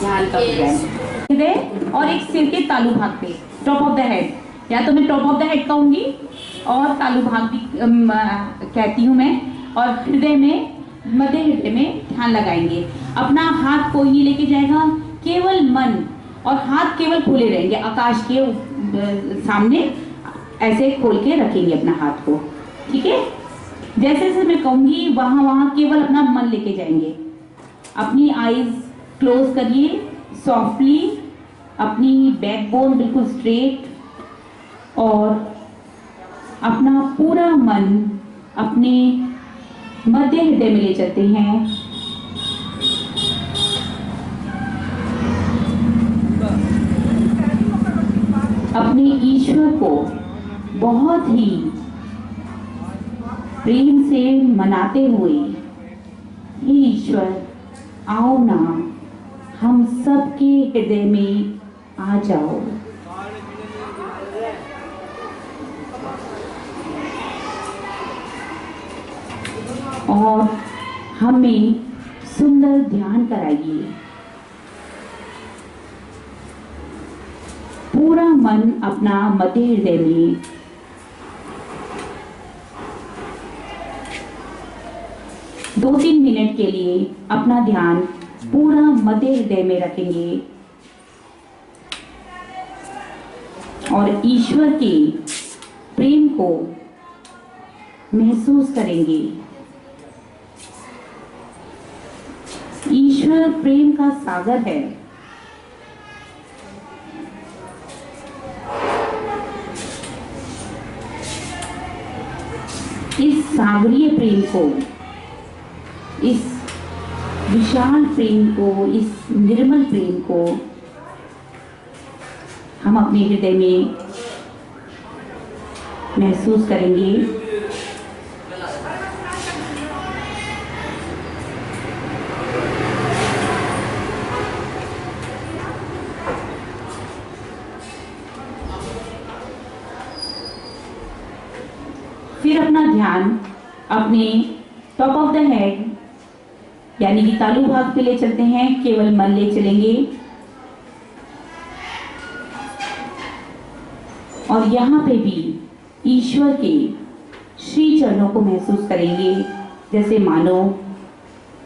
यहाँ हल्का हृदय और एक सिर के तालु भाग पे, टॉप ऑफ द हेड, या तो मैं टॉप ऑफ द हेड कहूंगी और तालु भाग भी कहती हूँ मैं। और हृदय में, मध्य हृदय में ध्यान लगाएंगे। अपना हाथ कोई नहीं लेके जाएगा, केवल मन और हाथ केवल खुले रहेंगे, आकाश के सामने ऐसे खोल के रखेंगे अपना हाथ को। ठीक है, जैसे जैसे मैं कहूंगी वहां वहां केवल अपना मन लेके जाएंगे। अपनी आईज क्लोज करिए सॉफ्टली, अपनी बैकबोन बिल्कुल स्ट्रेट, और अपना पूरा मन अपने मध्य हृदय में ले चलते हैं। अपने ईश्वर को बहुत ही प्रेम से मनाते हुए, हे ईश्वर आओ ना, हम सबके हृदय में आ जाओ। और हमें सुंदर ध्यान कराइए। पूरा मन अपना मध्य हृदय में, दो 3 मिनट के लिए अपना ध्यान पूरा मध्य हृदय में रखेंगे और ईश्वर के प्रेम को महसूस करेंगे। ईश्वर प्रेम का सागर है। इस सागरीय प्रेम को, इस विशाल प्रेम को, इस निर्मल प्रेम को हम अपने हृदय में महसूस करेंगे। फिर अपना ध्यान अपने टॉप ऑफ द हेड यानी कि तालु भाग पे ले चलते हैं, केवल मन ले चलेंगे और यहाँ पे भी ईश्वर के श्री चरणों को महसूस करेंगे, जैसे मानो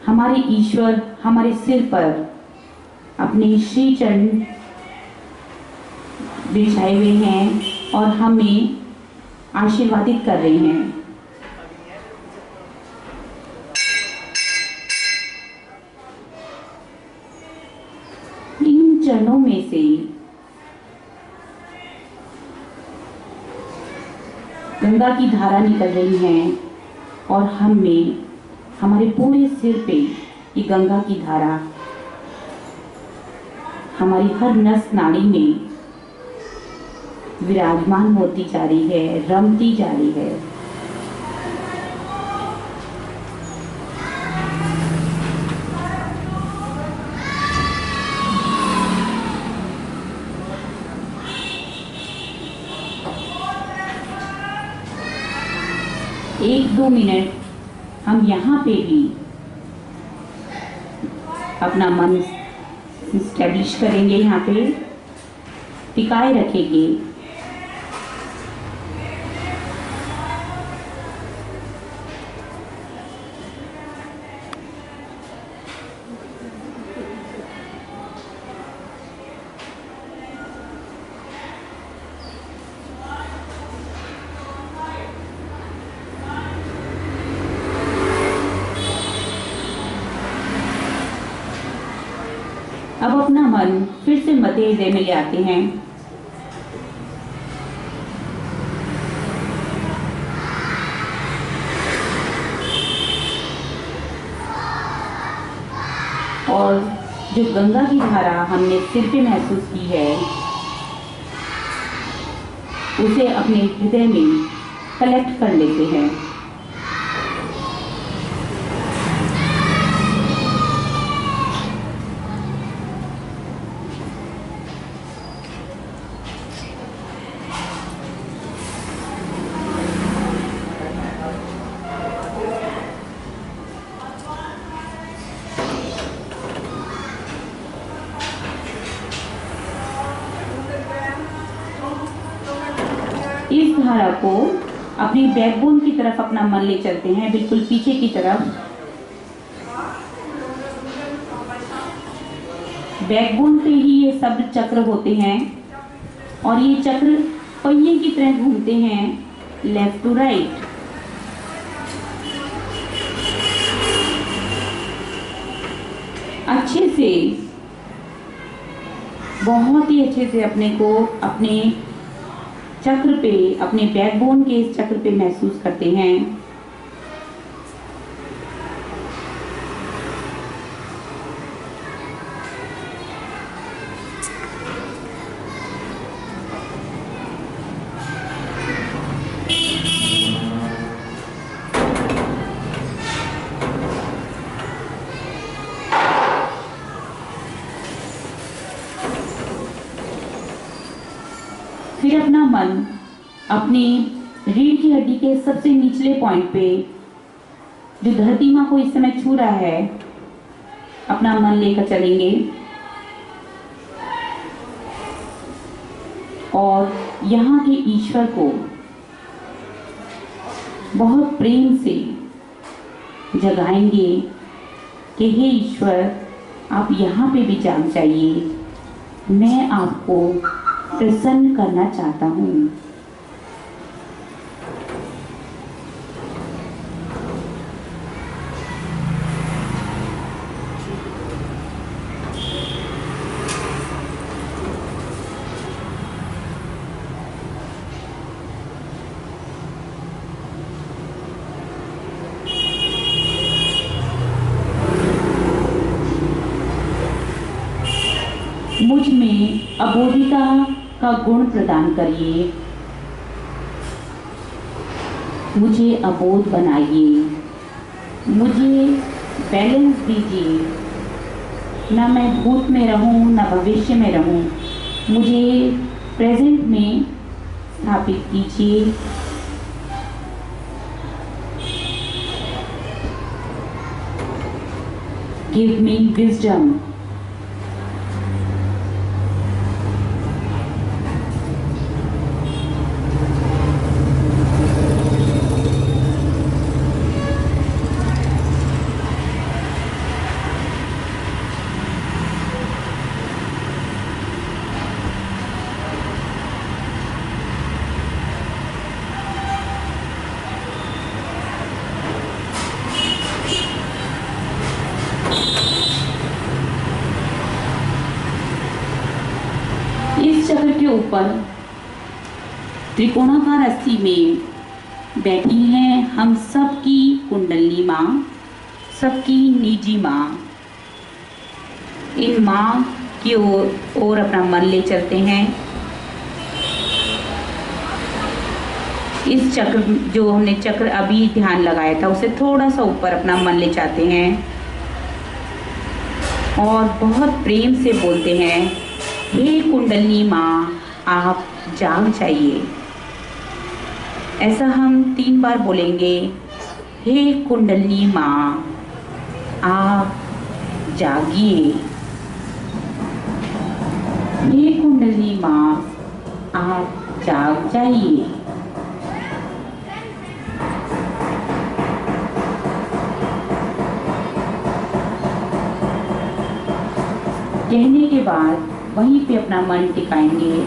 हमारे ईश्वर हमारे सिर पर अपने श्री चरण बिछाए हुए हैं और हमें आशीर्वादित कर रहे हैं। इन चरणों में से गंगा की धारा निकल रही है और हमें हमारे पूरे सिर पे ये गंगा की धारा हमारी हर नस नाड़ी में विराजमान होती जा रही है, रमती जा रही है। एक दो मिनट हम यहाँ पे भी अपना मन स्टैब्लिश करेंगे, यहाँ पे टिकाए रखेंगे। अब अपना मन फिर से मध्य हृदय में ले आते हैं और जो गंगा की धारा हमने सिर पे महसूस की है उसे अपने हृदय में कलेक्ट कर लेते हैं। इस धारा को अपनी बैकबोन की तरफ अपना मन ले चलते हैं, बिल्कुल पीछे की तरफ। बैकबोन पे ही ये सब चक्र होते हैं और ये चक्र पहिए की तरह घूमते हैं लेफ्ट टू राइट। अच्छे से, बहुत ही अच्छे से अपने को अपने चक्र पे, अपने बैकबोन के इस चक्र पे महसूस करते हैं। फिर अपना मन अपनी रीढ़ की हड्डी के सबसे निचले पॉइंट पे, जो धरती माँ को इस समय छू रहा है, अपना मन लेकर चलेंगे और यहाँ के ईश्वर को बहुत प्रेम से जगाएंगे कि हे ईश्वर, आप यहाँ पे भी जाग जाइए, मैं आपको प्रसन्न करना चाहता हूँ। मुझ में अबोधिता का गुण प्रदान करिए, मुझे अबोध बनाइए, मुझे बैलेंस दीजिए, ना मैं भूत में रहूं ना भविष्य में रहूं, मुझे प्रेजेंट में स्थापित कीजिए। Give me wisdom. इस चक्र के ऊपर त्रिकोणाकार रस्सी में बैठी हैं हम सबकी कुंडली माँ, सबकी निजी माँ। इन माँ की ओर अपना मन ले चलते हैं। इस चक्र, जो हमने चक्र अभी ध्यान लगाया था, उसे थोड़ा सा ऊपर अपना मन ले जाते हैं और बहुत प्रेम से बोलते हैं, हे कुंडली माँ, आप जाग जाइए। ऐसा हम 3 बार बोलेंगे, हे कुंडली माँ, आप जागिए। हे कुंडली माँ, आप जाग जाइए। कहने के बाद वहीं पे अपना मन टिकाएंगे।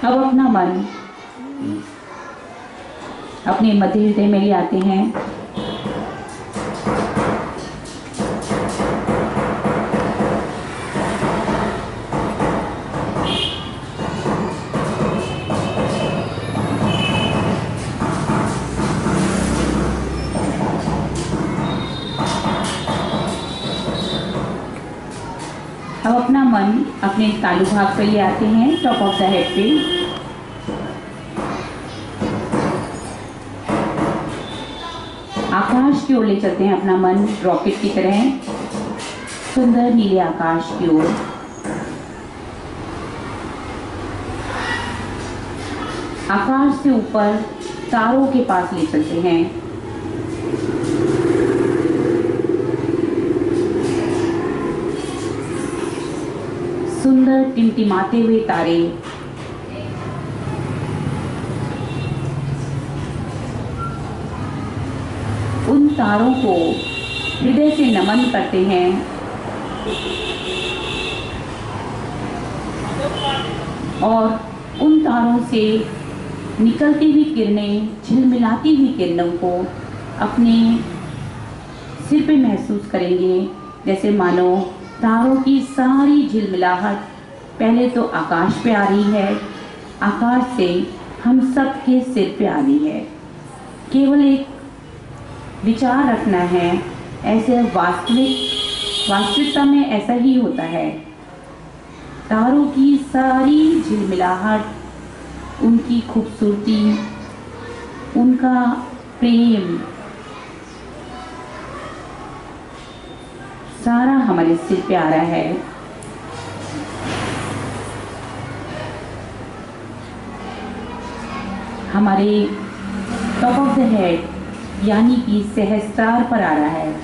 अब अपना मन अपने मध्य हृदय में ले आते हैं। मन अपने तालु भाग पे ले आते हैं, टॉप ऑफ द हेड पे। आकाश की ओर ले चलते हैं अपना मन, रॉकेट की तरह सुंदर नीले आकाश की ओर। आकाश से ऊपर तारों के पास ले चलते हैं। सुंदर टिमटिमाते हुए तारे, उन तारों को हृदय से नमन करते हैं और उन तारों से निकलती हुई किरणें, झिलमिलाती हुई किरणों को अपने सिर पे महसूस करेंगे, जैसे मानो तारों की सारी झिलमिलाहट पहले तो आकाश पे आ रही है, आकाश से हम सब के सिर पे आ रही है। केवल एक विचार रखना है, ऐसे वास्तविकता में ऐसा ही होता है। तारों की सारी झिलमिलाहट, उनकी खूबसूरती, उनका प्रेम सारा हमारे सिर पे आ रहा है। हमारे टॉप ऑफ द हेड यानी कि सहस्त्रार पर आ रहा है।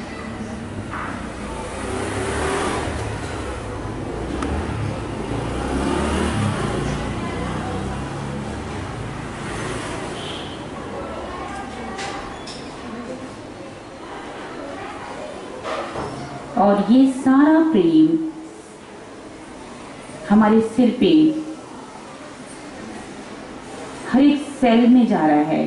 और ये सारा प्रेम हमारे सिर पे हर एक सेल में जा रहा है।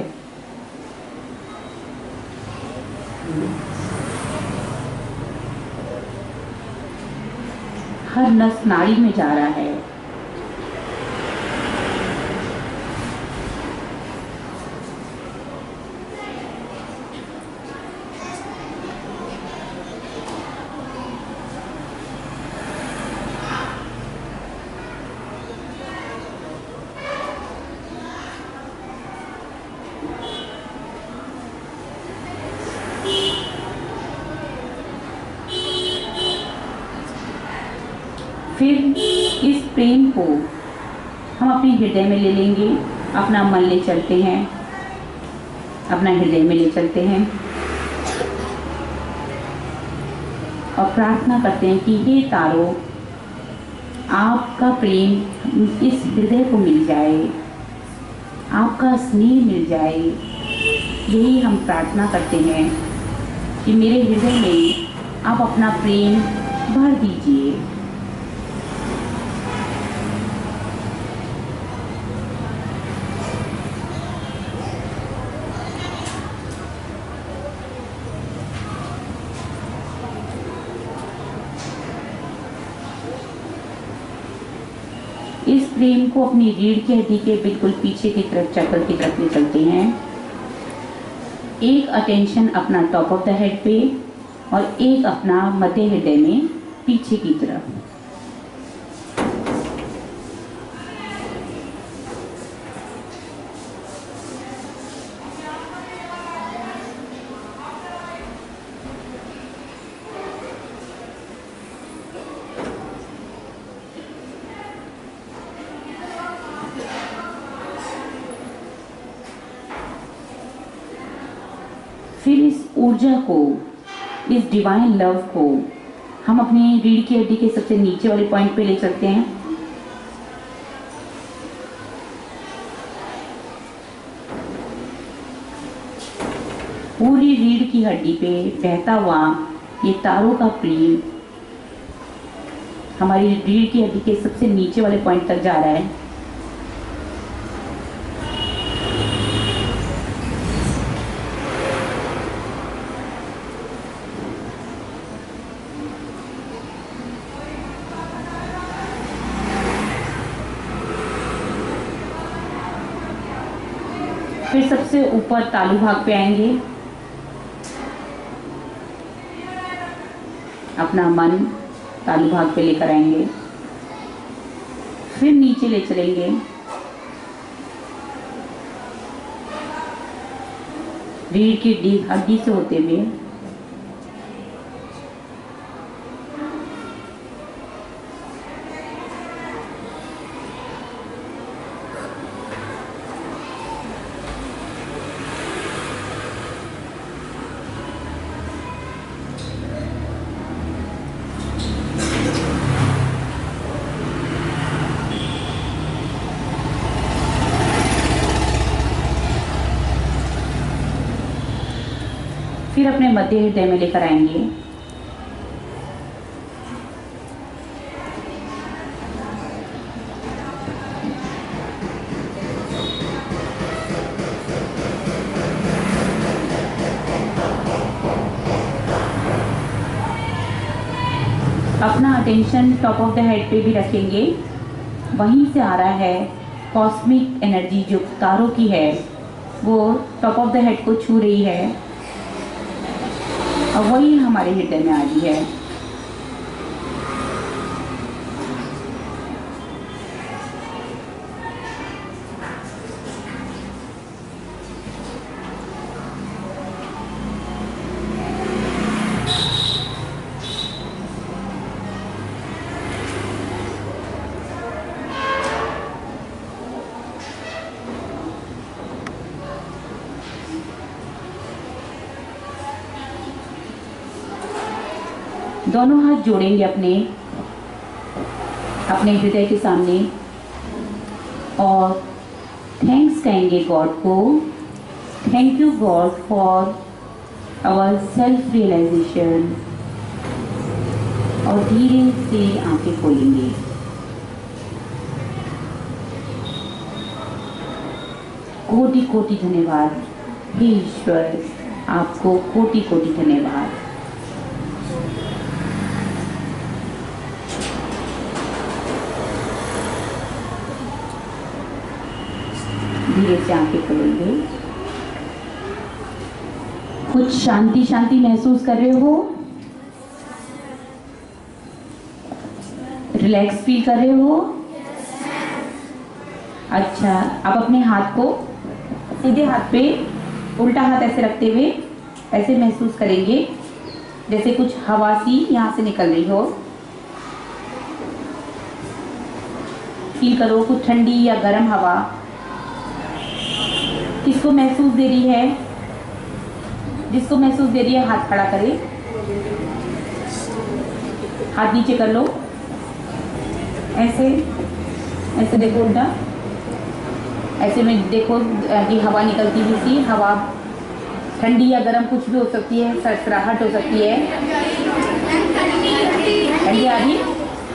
हर नस नाड़ी में जा रहा है। फिर इस प्रेम को हम अपने हृदय में ले लेंगे, अपना मन ले चलते हैं, अपना हृदय में ले चलते हैं और प्रार्थना करते हैं कि हे तारों, आपका प्रेम इस हृदय को मिल जाए, आपका स्नेह मिल जाए। यही हम प्रार्थना करते हैं कि मेरे हृदय में आप अपना प्रेम भर दीजिए। इस प्रेम को अपनी रीढ़ की हड्डी के बिल्कुल पीछे की तरफ, चक्र की तरफ ले चलते हैं। एक अटेंशन अपना टॉप ऑफ द हेड पे और एक अपना मध्य हृदय में पीछे की तरफ। फिर इस ऊर्जा को, इस डिवाइन लव को हम अपनी रीढ़ की हड्डी के सबसे नीचे वाले पॉइंट पे ले चलते हैं। पूरी रीढ़ की हड्डी पे बहता हुआ ये तारों का प्रेम हमारी रीढ़ की हड्डी के सबसे नीचे वाले पॉइंट तक जा रहा है। फिर सबसे ऊपर तालु भाग पे आएंगे, अपना मन तालु भाग पे लेकर आएंगे। फिर नीचे ले चलेंगे, रीढ़ की हड्डी से होते हुए फिर अपने मध्य हृदय में लेकर आएंगे। अपना attention top of the head पे भी रखेंगे। वहीं से आ रहा है कॉस्मिक एनर्जी जो तारों की है, वो टॉप ऑफ द हेड को छू रही है और वही हमारे हृदय में आ रही है। दोनों हाथ जोड़ेंगे अपने अपने हृदय के सामने और थैंक्स कहेंगे गॉड को। Thank you God for our self realisation. और धीरे से आंखें खोलेंगे। कोटि कोटि धन्यवाद हे ईश्वर, आपको कोटि कोटि धन्यवाद। धीरे से आंखें खोलेंगे। कुछ शांति शांति महसूस कर रहे हो? रिलैक्स फील कर रहे हो? अच्छा, अब अपने हाथ को सीधे हाथ पे उल्टा हाथ ऐसे रखते हुए ऐसे महसूस करेंगे जैसे कुछ हवा सी यहाँ से निकल रही हो। फील करो कुछ ठंडी या गर्म हवा किसको महसूस दे रही है। जिसको महसूस दे रही है हाथ खड़ा करे, हाथ नीचे कर लो, ऐसे ऐसे देखो उल्टा, ऐसे में देखो कि हवा निकलती हुई सी, हवा ठंडी या गर्म कुछ भी हो सकती है, सरसराहट हो सकती है। ठंडी आ रही है,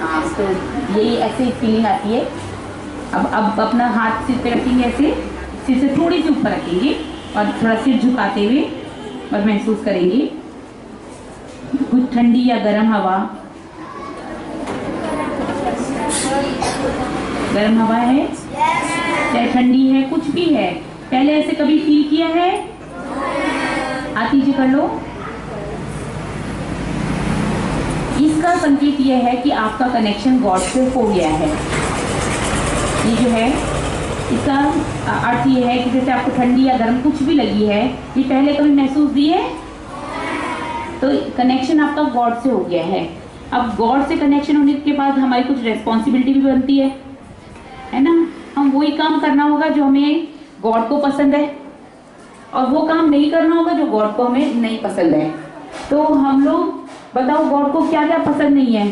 हाँ, तो यही ऐसे फीलिंग आती है। अब अपना हाथ सिर पे रखेंगे, ऐसे सिर से थोड़ी सी ऊपर रखेंगे और थोड़ा सिर झुकाते हुए और महसूस करेंगे कुछ ठंडी या गर्म हवा। गर्म हवा है चाहे ठंडी है, कुछ भी है, पहले ऐसे कभी फील किया है? हाथ नीचे कर लो। इसका संकेत यह है कि आपका कनेक्शन गॉड से हो गया है। ये जो है इसका अर्थ ये है कि जैसे आपको ठंडी या गर्म कुछ भी लगी है, ये पहले कभी महसूस दी है, तो कनेक्शन आपका गॉड से हो गया है। अब गॉड से कनेक्शन होने के बाद हमारी कुछ रेस्पॉन्सिबिलिटी भी बनती है ना। हम वही काम करना होगा जो हमें गॉड को पसंद है, और वो काम नहीं करना होगा जो गॉड को हमें नहीं पसंद है। तो हम लोग बताओ गॉड को क्या क्या पसंद नहीं है?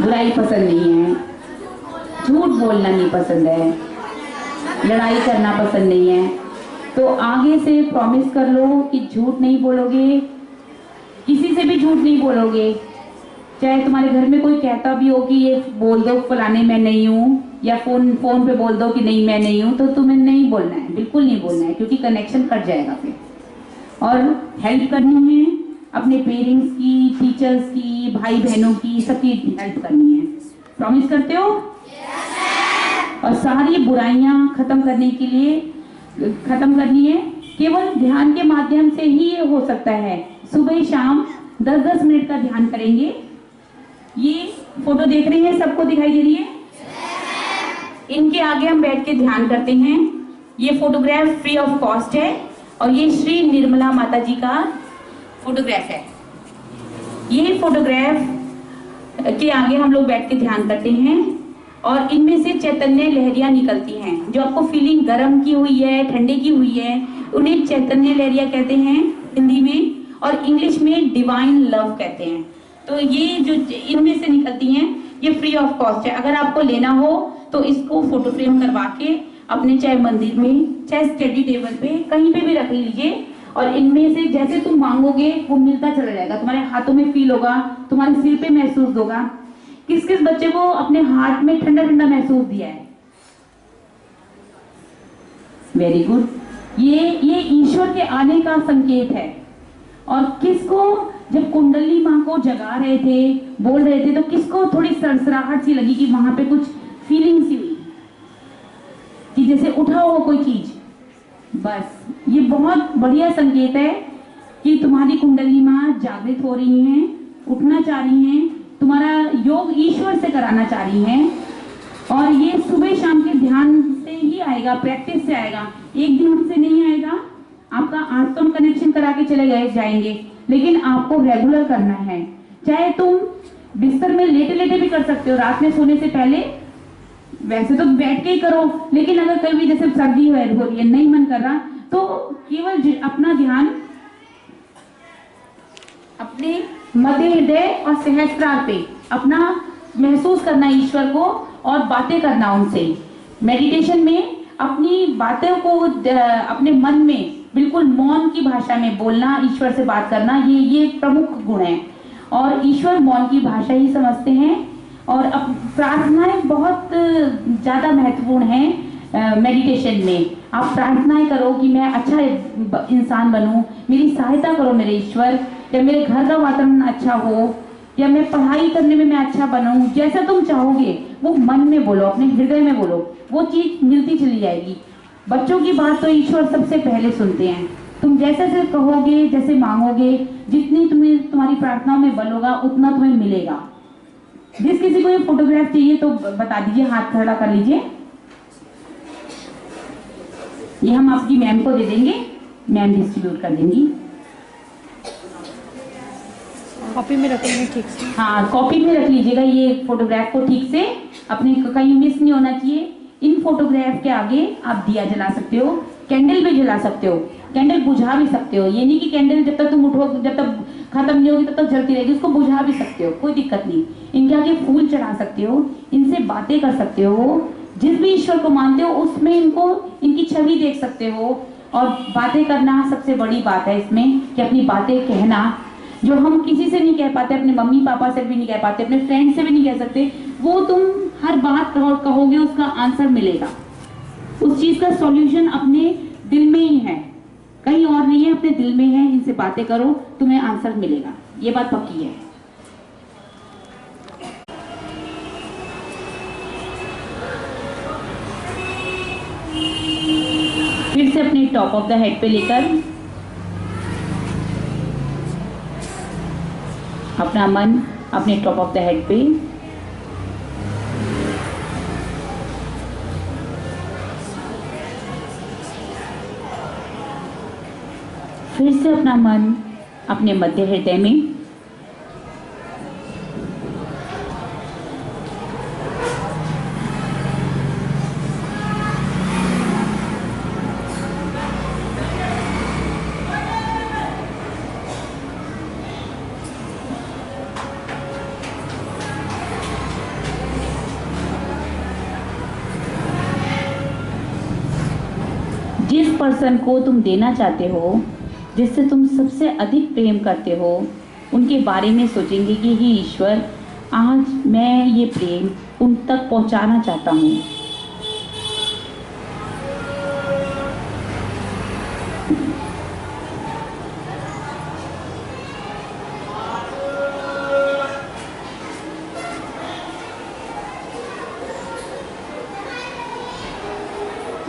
बुराई पसंद नहीं है, झूठ बोलना नहीं पसंद है, लड़ाई करना पसंद नहीं है। तो आगे से प्रॉमिस कर लो कि झूठ नहीं बोलोगे, किसी से भी झूठ नहीं बोलोगे। चाहे तुम्हारे घर में कोई कहता भी हो कि ये बोल दो फलाने मैं नहीं हूँ, या फोन पे बोल दो कि नहीं मैं नहीं हूँ, तो तुम्हें नहीं बोलना है, बिल्कुल नहीं बोलना है, क्योंकि कनेक्शन कट जाएगा फिर। और हेल्प करनी है अपने पेरेंट्स की, टीचर्स की, भाई बहनों की, सबकी हेल्प करनी है। प्रॉमिस करते हो? और सारी बुराइयां खत्म करने के लिए खत्म करनी है। केवल ध्यान के माध्यम से ही ये हो सकता है। सुबह शाम 10-10 मिनट का ध्यान करेंगे। ये फोटो देख रहे हैं, सबको दिखाई दे रही है? इनके आगे हम बैठ के ध्यान करते हैं। ये फोटोग्राफ फ्री ऑफ कॉस्ट है और ये श्री निर्मला माता जी का फोटोग्राफ है। ये फोटोग्राफ के आगे हम लोग बैठ के ध्यान करते हैं और इनमें से चैतन्य लहरियां निकलती हैं। जो आपको फीलिंग गर्म की हुई है, ठंडे की हुई है, उन्हें चैतन्य लहरियां कहते हैं हिंदी में, और इंग्लिश में डिवाइन लव कहते हैं। तो ये जो इनमें से निकलती हैं ये फ्री ऑफ कॉस्ट है। अगर आपको लेना हो तो इसको फोटो फ्रेम करवा के अपने चाहे मंदिर में, चाहे स्टडी टेबल पे, कहीं पे भी रख लीजिए और इनमें से जैसे तुम मांगोगे वो मिलता चला जाएगा। तुम्हारे हाथों में फील होगा, तुम्हारे सिर पे महसूस होगा। किस किस बच्चे को अपने हाथ में ठंडा ठंडा महसूस दिया है? Very good. ये ईश्वर के आने का संकेत है। और किसको जब कुंडली माँ को जगा रहे थे, बोल रहे थे, तो किसको थोड़ी सरसराहट सी लगी कि वहां पे कुछ फीलिंग सी हुई कि जैसे उठा हो कोई चीज? बस ये बहुत बढ़िया संकेत है कि तुम्हारी कुंडली माँ जागृत हो रही हैं, उठना चाह रही हैं, तुम्हारा योग ईश्वर से कराना चाह रही हैं। और ये सुबह शाम के ध्यान से ही आएगा, प्रैक्टिस से आएगा, एक दिन से नहीं आएगा। आपका आज तो हम कनेक्शन करा के चले गए जाएंगे, लेकिन आपको रेगुलर करना है। चाहे तुम बिस्तर में लेटे लेटे भी कर सकते हो, रात में सोने से पहले। वैसे तो बैठ के ही करो, लेकिन अगर कभी जैसे सर्दी हो रही है, नहीं मन कर रहा, तो केवल अपना ध्यान अपने मध्य हृदय और सहस्त्रार पे अपना महसूस करना ईश्वर को और बातें करना उनसे। मेडिटेशन में अपनी बातों को अपने मन में बिल्कुल मौन की भाषा में बोलना, ईश्वर से बात करना, ये प्रमुख गुण है। और ईश्वर मौन की भाषा ही समझते हैं। और प्रार्थनाएं बहुत ज्यादा महत्वपूर्ण हैं मेडिटेशन में। आप प्रार्थनाएं करो कि मैं अच्छा इंसान बनूं, मेरी सहायता करो मेरे ईश्वर, या मेरे घर का वातावरण अच्छा हो, या मैं पढ़ाई करने में मैं अच्छा बनूं। जैसा तुम चाहोगे वो मन में बोलो, अपने हृदय में बोलो, वो चीज मिलती चली जाएगी। बच्चों की बात तो ईश्वर सबसे पहले सुनते हैं। तुम जैसे से कहोगे, जैसे मांगोगे, जितनी तुम्हारी प्रार्थनाओं में बल होगा उतना तुम्हें मिलेगा। जिस किसी को ये फोटोग्राफ चाहिए तो बता दीजिए, हाथ खड़ा कर लीजिए। ये हम आपकी मैम को दे देंगे, मैम डिस्ट्रीब्यूट कर देंगी। कॉपी में रख लीजिए ठीक से। हाँ, कॉपी में रख लीजिएगा ये फोटोग्राफ को ठीक से, अपने कहीं मिस नहीं होना चाहिए। इन फोटोग्राफ के आगे आप दिया जला सकते हो, कैंडल भी जला सकते हो, कैंडल बुझा भी सकते हो। ये नहीं कि कैंडल जब तक तुम उठो, जब तक खत्म नहीं होगी तब तक जलती रहेगी, उसको बुझा भी सकते हो, कोई दिक्कत नहीं। इनके आगे फूल चढ़ा सकते हो, इनसे बातें कर सकते हो, जिस भी ईश्वर को मानते हो उसमें इनको, इनकी छवि देख सकते हो। और बातें करना सबसे बड़ी बात है इसमें, कि अपनी बातें कहना, जो हम किसी से नहीं कह पाते, अपने मम्मी पापा से भी नहीं कह पाते, अपने फ्रेंड से भी नहीं कह सकते, वो तुम हर बात कहोगे उसका आंसर मिलेगा। उस चीज का सॉल्यूशन अपने दिल में ही है, कहीं और नहीं है, अपने दिल में है। इनसे बातें करो, तुम्हें आंसर मिलेगा, ये बात पक्की है। फिर से अपने टॉप ऑफ द हेड पे लेकर अपना मन अपने टॉप ऑफ द हेड पे, फिर से अपना मन अपने मध्य हृदय में, जिस पर्सन को तुम देना चाहते हो, जिससे तुम सबसे अधिक प्रेम करते हो, उनके बारे में सोचेंगे कि हे ईश्वर, आज मैं ये प्रेम उन तक पहुंचाना चाहता हूँ।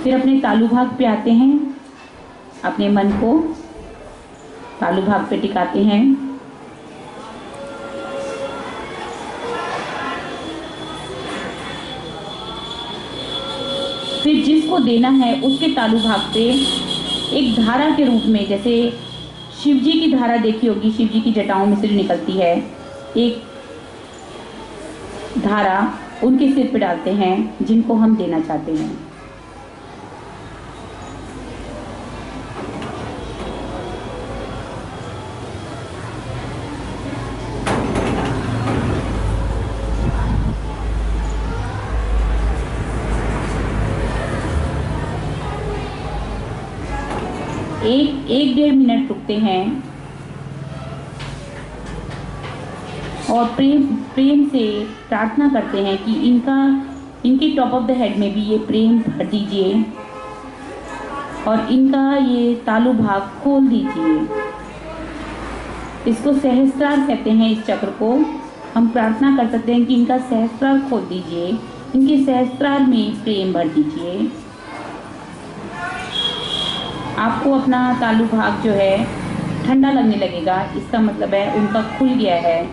फिर अपने तालु भाग पे आते हैं, अपने मन को तालु भाग पे टिकाते हैं। फिर जिसको देना है उसके तालु भाग पे एक धारा के रूप में, जैसे शिव जी की धारा देखी होगी, शिव जी की जटाओं में से जो निकलती है, एक धारा उनके सिर पे डालते हैं जिनको हम देना चाहते हैं। एक डेढ़ मिनट रुकते हैं और प्रेम से प्रार्थना करते हैं कि इनके टॉप ऑफ द हेड में भी ये प्रेम भर दीजिए और इनका ये तालु भाग खोल दीजिए। इसको सहस्त्रार कहते हैं। इस चक्र को हम प्रार्थना कर सकते हैं कि इनका सहस्त्रार खोल दीजिए, इनके सहस्त्रार में प्रेम भर दीजिए। आपको अपना तालु भाग जो है ठंडा लगने लगेगा, इसका मतलब है उनका खुल गया है।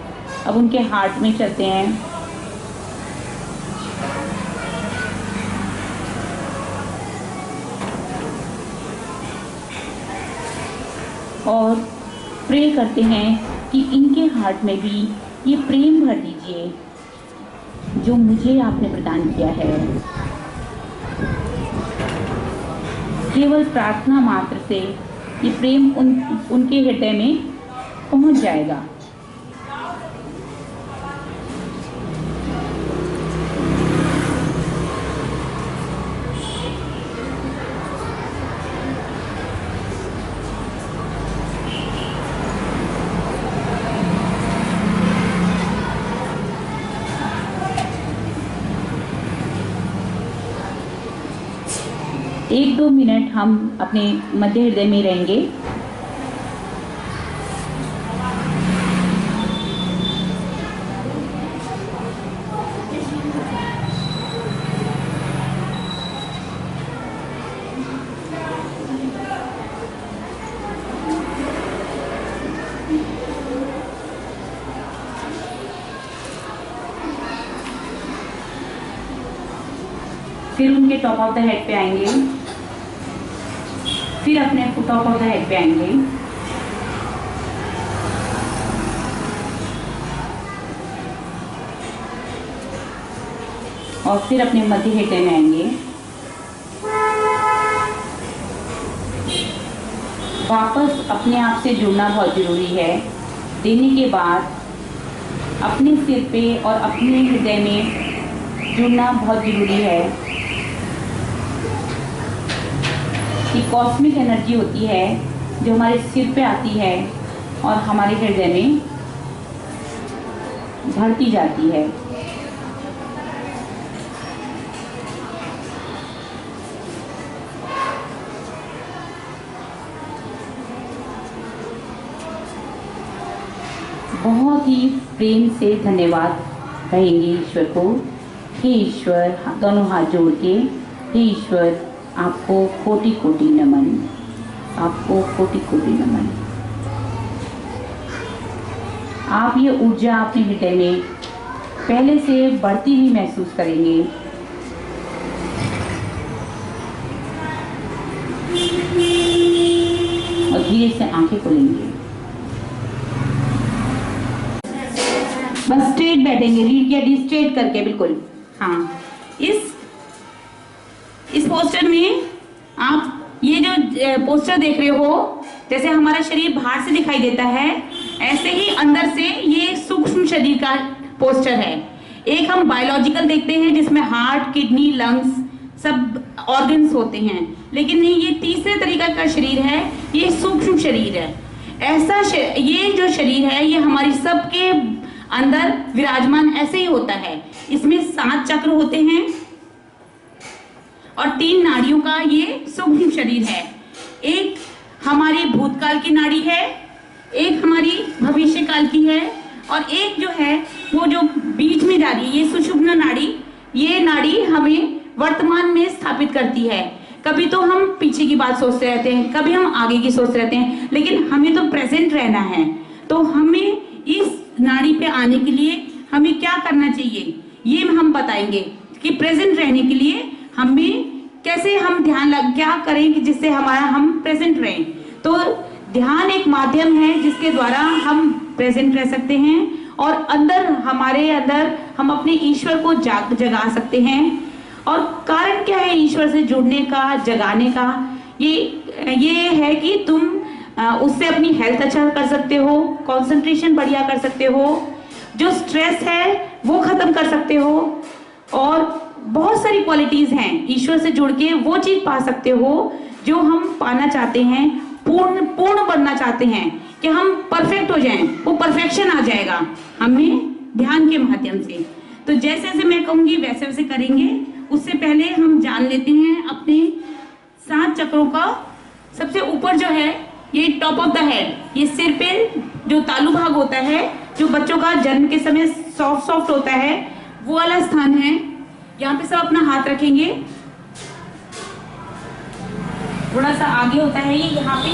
अब उनके हार्ट में चलते हैं। और प्रे करते हैं कि इनके हार्ट में भी ये प्रेम भर दीजिए जो मुझे आपने प्रदान किया है। केवल प्रार्थना मात्र से ये प्रेम उनके हृदय में पहुंच जाएगा। एक दो मिनट हम अपने मध्य हृदय में रहेंगे। फिर उनके टॉप ऑफ द हेड पे आएंगे, फिर अपने टॉप ऑफ द हेड पे आएंगे, और फिर अपने मध्य हृदय में आएंगे। वापस अपने आप से जुड़ना बहुत जरूरी है। देने के बाद अपने सिर पे और अपने हृदय में जुड़ना बहुत जरूरी है। कि कॉस्मिक एनर्जी होती है जो हमारे सिर पे आती है और हमारे हृदय में भरती जाती है। बहुत ही प्रेम से धन्यवाद कहेंगे ईश्वर को। हे ईश्वर, दोनों हाथ जोड़ के, हे ईश्वर आपको कोटि कोटि नमन, आपको कोटि कोटि नमन। आप ये ऊर्जा अपने हृदय में पहले से बढ़ती हुई महसूस करेंगे। और धीरे से आंखें खोलेंगे। बस स्ट्रेट बैठेंगे, रीढ़ की हड्डी स्ट्रेट करके, बिल्कुल। हाँ, इस पोस्टर में आप ये जो पोस्टर देख रहे हो, जैसे हमारा शरीर बाहर से दिखाई देता है, ऐसे ही अंदर से ये सूक्ष्म शरीर का पोस्टर है। एक हम बायोलॉजिकल देखते हैं जिसमें हार्ट, किडनी, लंग्स सब ऑर्गन्स होते हैं, लेकिन नहीं, ये तीसरे तरीका का शरीर है, ये सूक्ष्म शरीर है। ऐसा ये जो शरीर है ये हमारी सबके अंदर विराजमान ऐसे ही होता है। इसमें 7 चक्र होते हैं और 3 नाड़ियों का ये सूक्ष्म शरीर है। एक हमारी भूतकाल की नाड़ी है, एक हमारी भविष्य काल की है, और एक जो है वो जो बीच में जा रही है, ये सुषुम्ना नाड़ी। ये नाड़ी हमें वर्तमान में स्थापित करती है। कभी तो हम पीछे की बात सोचते रहते हैं, कभी हम आगे की सोचते रहते हैं, लेकिन हमें तो प्रेजेंट रहना है। तो हमें इस नाड़ी पे आने के लिए हमें क्या करना चाहिए, ये हम बताएंगे कि प्रेजेंट रहने के लिए हमें कैसे हम क्या करें कि जिससे हम प्रेजेंट रहें। तो ध्यान एक माध्यम है जिसके द्वारा हम प्रेजेंट रह सकते हैं और हमारे अंदर हम अपने ईश्वर को जगा सकते हैं। और कारण क्या है ईश्वर से जुड़ने का, जगाने का? ये है कि तुम उससे अपनी हेल्थ अच्छा कर सकते हो, कंसंट्रेशन बढ़िया कर सकते हो, जो स्ट्रेस है वो खत्म कर सकते हो, और बहुत सारी क्वालिटीज हैं। ईश्वर से जुड़ के वो चीज पा सकते हो जो हम पाना चाहते हैं, पूर्ण बनना चाहते हैं कि हम परफेक्ट हो जाएं, वो परफेक्शन आ जाएगा हमें ध्यान के माध्यम से। तो जैसे जैसे मैं कहूंगी वैसे वैसे करेंगे। उससे पहले हम जान लेते हैं अपने 7 चक्रों का। सबसे ऊपर जो है ये टॉप ऑफ द हेड, ये सिर पे जो तालु भाग होता है, जो बच्चों का जन्म के समय सॉफ्ट होता है, वो वाला स्थान है। यहाँ पे सब अपना हाथ रखेंगे, थोड़ा सा आगे होता है ये, यहाँ पे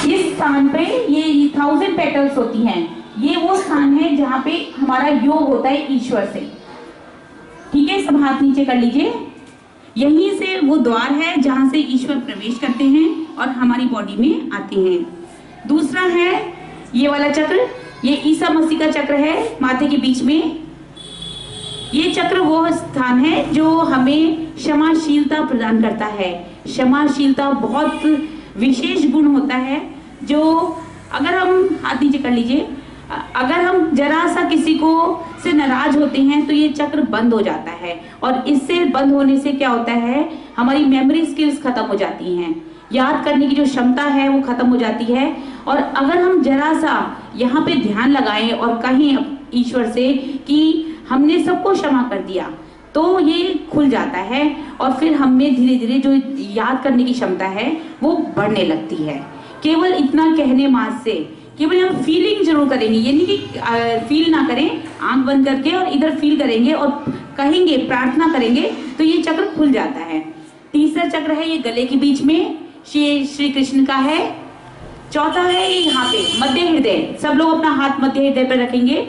इस स्थान पे ये 1000 पेटल्स होती हैं। ये वो स्थान है जहाँ पे हमारा योग होता है ईश्वर से। ठीक है, सब हाथ नीचे कर लीजिए। यहीं से वो द्वार है जहां से ईश्वर प्रवेश करते हैं और हमारी बॉडी में आते हैं। दूसरा है ये वाला चक्र, ये ईसा मसीह का चक्र है माथे के बीच में। ये चक्र वो स्थान है जो हमें क्षमाशीलता प्रदान करता है। क्षमाशीलता बहुत विशेष गुण होता है जो अगर हम हाथ नीचे कर लीजिए, अगर हम जरा सा किसी को से नाराज होते हैं तो ये चक्र बंद हो जाता है, और इससे बंद होने से क्या होता है, हमारी मेमोरी स्किल्स खत्म हो जाती हैं, याद करने की जो क्षमता है वो खत्म हो जाती है। और अगर हम जरा सा यहाँ पे ध्यान लगाएं और कहें ईश्वर से कि हमने सबको क्षमा कर दिया, तो ये खुल जाता है और फिर हमें धीरे धीरे जो याद करने की क्षमता है वो बढ़ने लगती है। केवल इतना कहने मात्र से, केवल हम फीलिंग जरूर करेंगे, ये नहीं कि फील ना करें, आंख बंद करके और इधर फील करेंगे और कहेंगे, प्रार्थना करेंगे, तो ये चक्र खुल जाता है। तीसरा चक्र है ये गले के बीच में, श्री कृष्ण का है। चौथा है ये यहाँ पे मध्य हृदय, सब लोग अपना हाथ मध्य हृदय पर रखेंगे,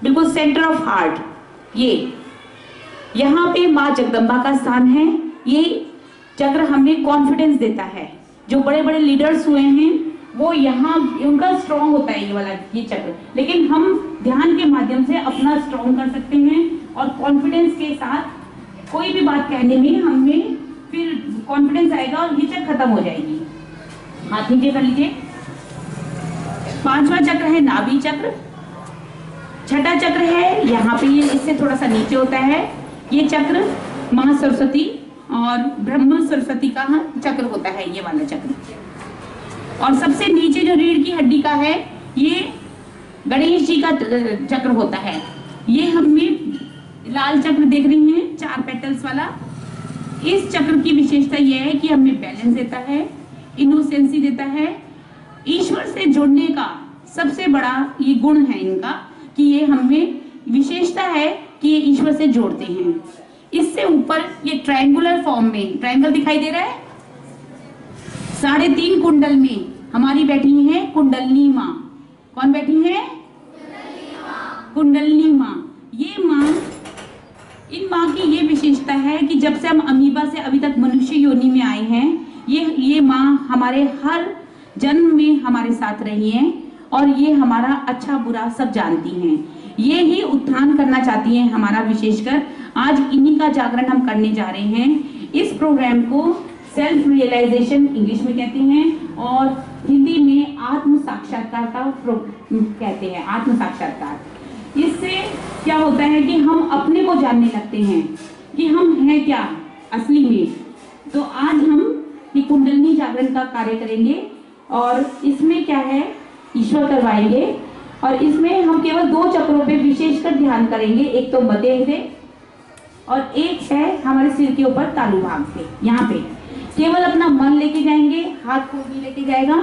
बिल्कुल सेंटर ऑफ हार्ट। ये यहाँ पे माँ जगदम्बा का स्थान है। ये चक्र हमें कॉन्फिडेंस देता है। जो बड़े बड़े लीडर्स हुए हैं वो यहाँ उनका स्ट्रॉन्ग होता है ये वाला ये चक्र, लेकिन हम ध्यान के माध्यम से अपना स्ट्रॉन्ग कर सकते हैं और कॉन्फिडेंस के साथ कोई भी बात कहने में हमें फिर कॉन्फिडेंस आएगा और हिचक खत्म हो जाएगी। हाथ नीचे कर लीजिए। पांचवा चक्र है नाभि चक्र। छठा चक्र है यहाँ पे, ये इससे थोड़ा सा नीचे होता है। ये चक्र माँ सरस्वती और ब्रह्मा सरस्वती का चक्र होता है, ये वाला चक्र। और सबसे नीचे जो रीढ़ की हड्डी का है ये गणेश जी का चक्र होता है। ये हमें लाल चक्र देख रही हैं, 4 पेटल्स वाला। इस चक्र की विशेषता यह है कि हमें बैलेंस देता है, इनोसेंसी देता है। ईश्वर से जुड़ने का सबसे बड़ा ये गुण है इनका कि ये हमें विशेषता है कि ये ईश्वर से जोड़ते हैं। इससे ऊपर ये ट्रायंगुलर फॉर्म में, ट्रायंगल दिखाई दे रहा है, 3.5 कुंडल में हमारी बैठी है कुंडलनी माँ। कौन बैठी है? कुंडलनी माँ। ये माँ, इन माँ की ये विशेषता है कि जब से हम अमीबा से अभी तक मनुष्य योनि में आए हैं, ये माँ हमारे हर जन्म में हमारे साथ रही हैं और ये हमारा अच्छा बुरा सब जानती हैं। ये ही उत्थान करना चाहती हैं हमारा, विशेषकर आज इन्हीं का जागरण हम करने जा रहे हैं। इस प्रोग्राम को सेल्फ रियलाइजेशन इंग्लिश में कहते हैं और हिंदी में आत्म साक्षात्कार का कहते हैं, आत्म साक्षात्कार। इससे क्या होता है कि हम अपने को जानने लगते हैं कि हम हैं क्या असली में। तो आज हम ये कुंडलिनी जागरण का कार्य करेंगे और इसमें क्या है, ईश्वर करवाएंगे और इसमें हम केवल 2 चक्रों पे विशेषकर ध्यान करेंगे। एक तो मध्य हृदय और एक है हमारे सिर के ऊपर तालु भाग पे। यहाँ पे केवल अपना मन लेके जाएंगे, हाथ को भी लेके जाएगा।